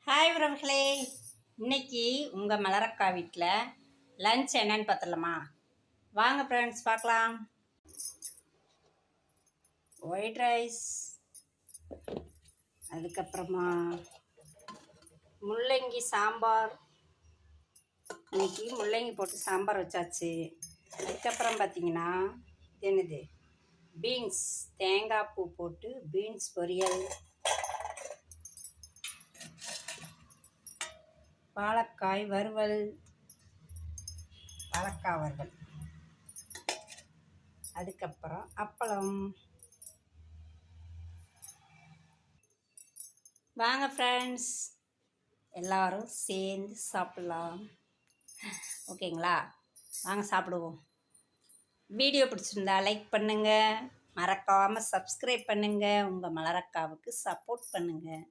Hi உறவுகளே, இன்னைக்கு உங்கள் மலரக்கா வீட்டில் லன்ச் என்னன்னு பார்த்துடலாமா? வாங்க ஃப்ரெண்ட்ஸ் பார்க்கலாம். ஒயிட் ரைஸ், அதுக்கப்புறமா முள்ளங்கி சாம்பார். இன்னைக்கு முள்ளங்கி போட்டு சாம்பார் வச்சாச்சு. அதுக்கப்புறம் பார்த்தீங்கன்னா என்னது பீன்ஸ், தேங்காய் பூ போட்டு பீன்ஸ் பொரியல், வாழைக்காய் வறுவல், வாழைக்காய் வறுவல், அதுக்கப்புறம் அப்பளம். வாங்க ஃப்ரெண்ட்ஸ், எல்லாரும் சேர்ந்து சாப்பிட்லாம். ஓகேங்களா? வாங்க சாப்பிடுவோம். வீடியோ பிடிச்சிருந்தா லைக் பண்ணுங்கள், மறக்காமல் சப்ஸ்கிரைப் பண்ணுங்கள், உங்கள் மலரக்காவுக்கு சப்போர்ட் பண்ணுங்கள்.